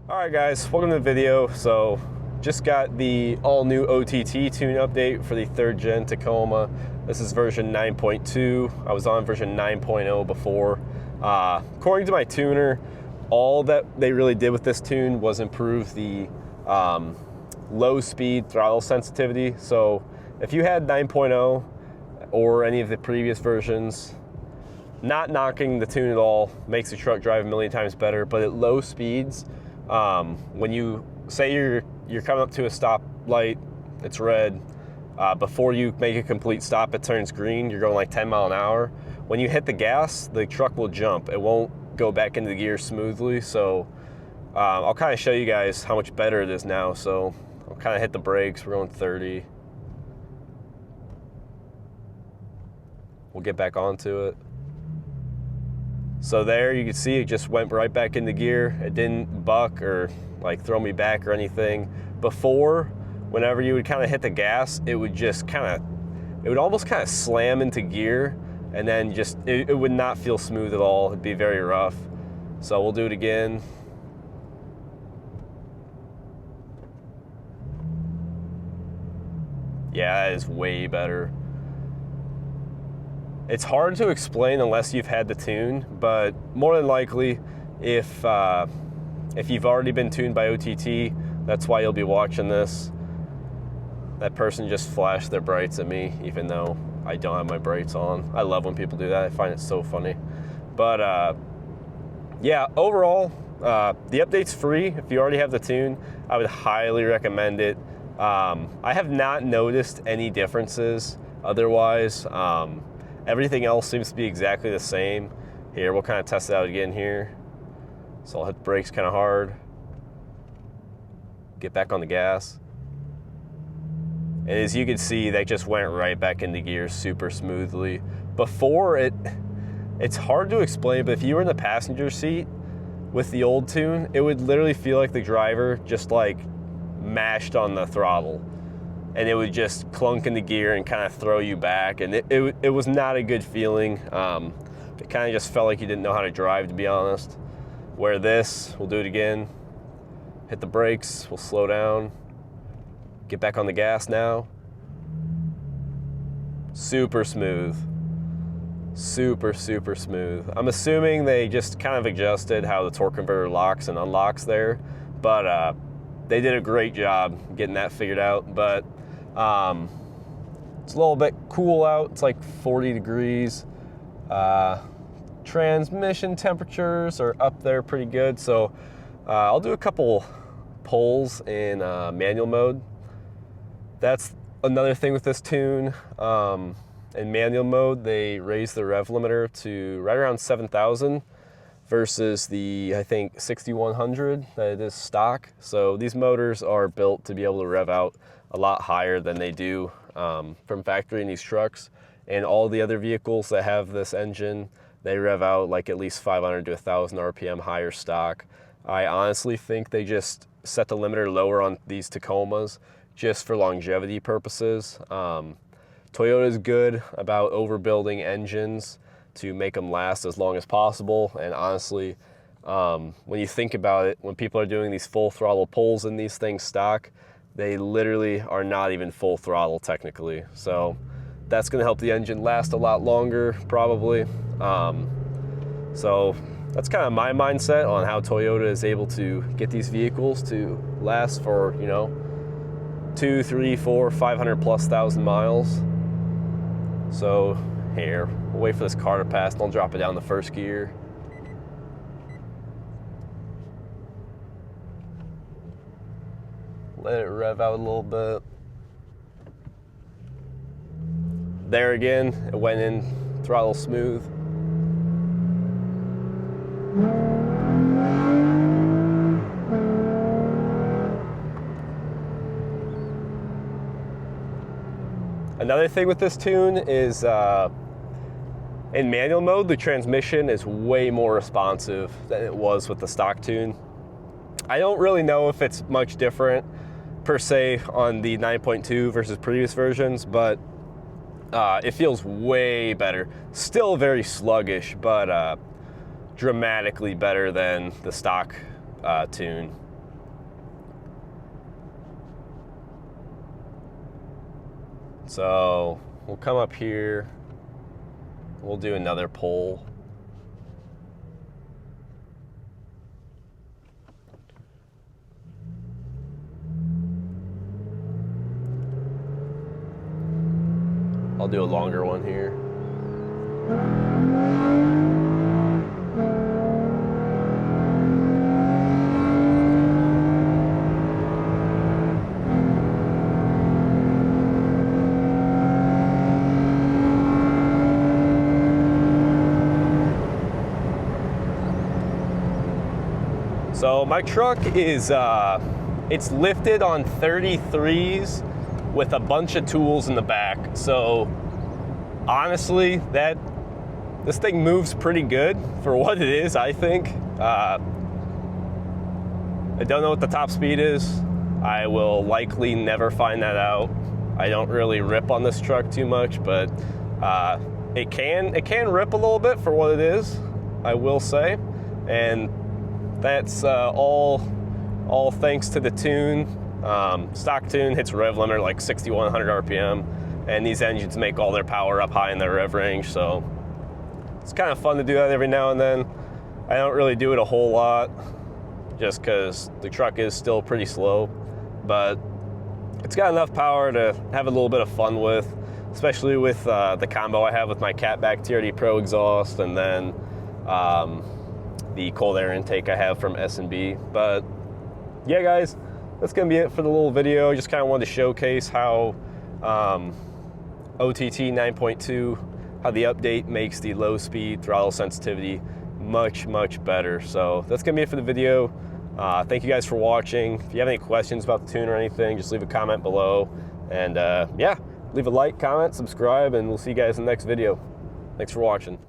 Alright guys, welcome to the video. So just got the all new OTT Tune update for the 3rd gen Tacoma. This is version 9.2. I was on version 9.0 before. According to my tuner, all that they really did with this tune was improve the low speed throttle sensitivity. So if you had 9.0 or any of the previous versions, not knocking the tune at all, makes the truck drive a million times better, but at low speeds, when you say you're coming up to a stop light, it's red, before you make a complete stop it turns green, you're going like 10 miles an hour. When you hit the gas, the truck will jump. It won't go back into the gear smoothly. So I'll kind of show you guys how much better it is now. So I'll kind of hit the brakes. We're going 30. We'll get back onto it. So there you can see it just went right back into gear. It didn't buck or like throw me back or anything. Before, whenever you would kind of hit the gas, it would just it would almost kind of slam into gear, and then just, it would not feel smooth at all. It'd be very rough. So we'll do it again. Yeah, that is way better. It's hard to explain unless you've had the tune, but more than likely, if you've already been tuned by OTT, that's why you'll be watching this. That person just flashed their brights at me, even though I don't have my brights on. I love when people do that. I find it so funny. But yeah, overall, the update's free. If you already have the tune, I would highly recommend it. I have not noticed any differences otherwise. Everything else seems to be exactly the same. Here, we'll kind of test it out again here. So I'll hit the brakes kind of hard. Get back on the gas. And as you can see, that just went right back into gear super smoothly. Before, it's hard to explain, but if you were in the passenger seat with the old tune, it would literally feel like the driver just like mashed on the throttle. And it would just clunk into gear and kind of throw you back. And it was not a good feeling. It kind of just felt like you didn't know how to drive, to be honest. Where this, we'll do it again. Hit the brakes, we'll slow down. Get back on the gas now. Super smooth. Super, super smooth. I'm assuming they just kind of adjusted how the torque converter locks and unlocks there. But they did a great job getting that figured out. But it's a little bit cool out. It's like 40 degrees. Transmission temperatures are up there pretty good. So I'll do a couple pulls in manual mode. That's another thing with this tune. In manual mode, they raised the rev limiter to right around 7,000 versus the, I think, 6,100 that it is stock. So these motors are built to be able to rev out a lot higher than they do from factory in these trucks. And all the other vehicles that have this engine, they rev out like at least 500 to 1,000 RPM higher stock. I honestly think they just set the limiter lower on these Tacomas just for longevity purposes. Toyota is good about overbuilding engines to make them last as long as possible. And honestly, when you think about it, when people are doing these full throttle pulls in these things stock, they literally are not even full throttle technically. So that's gonna help the engine last a lot longer, probably. So that's kind of my mindset on how Toyota is able to get these vehicles to last for, you know, 2, 3, 4, 500 plus thousand miles. So here, we'll wait for this car to pass and I'll drop it down the first gear. Let it rev out a little bit. There again, it went in throttle smooth. Another thing with this tune is in manual mode, the transmission is way more responsive than it was with the stock tune. I don't really know if it's much different per se on the 9.2 versus previous versions, but it feels way better. Still very sluggish, but dramatically better than the stock tune. So we'll come up here, we'll do another pole. I'll do a longer one here. So my truck is, it's lifted on 33s with a bunch of tools in the back. So honestly, this thing moves pretty good for what it is, I think. I don't know what the top speed is. I will likely never find that out. I don't really rip on this truck too much, but it can rip a little bit for what it is, I will say. And that's all thanks to the tune. Stock tune hits rev limiter like 6,100 RPM, and these engines make all their power up high in their rev range, so it's kind of fun to do that every now and then. I don't really do it a whole lot, just because the truck is still pretty slow, but it's got enough power to have a little bit of fun with, especially with the combo I have with my Catback TRD Pro exhaust, and then the cold air intake I have from S&B. But yeah, guys, that's gonna be it for the little video. Just kind of wanted to showcase how OTT 9.2, how the update makes the low speed throttle sensitivity much better. So that's gonna be it for the video. Thank you guys for watching. If you have any questions about the tune or anything, just leave a comment below. And yeah, leave a like, comment, subscribe, and we'll see you guys in the next video. Thanks for watching.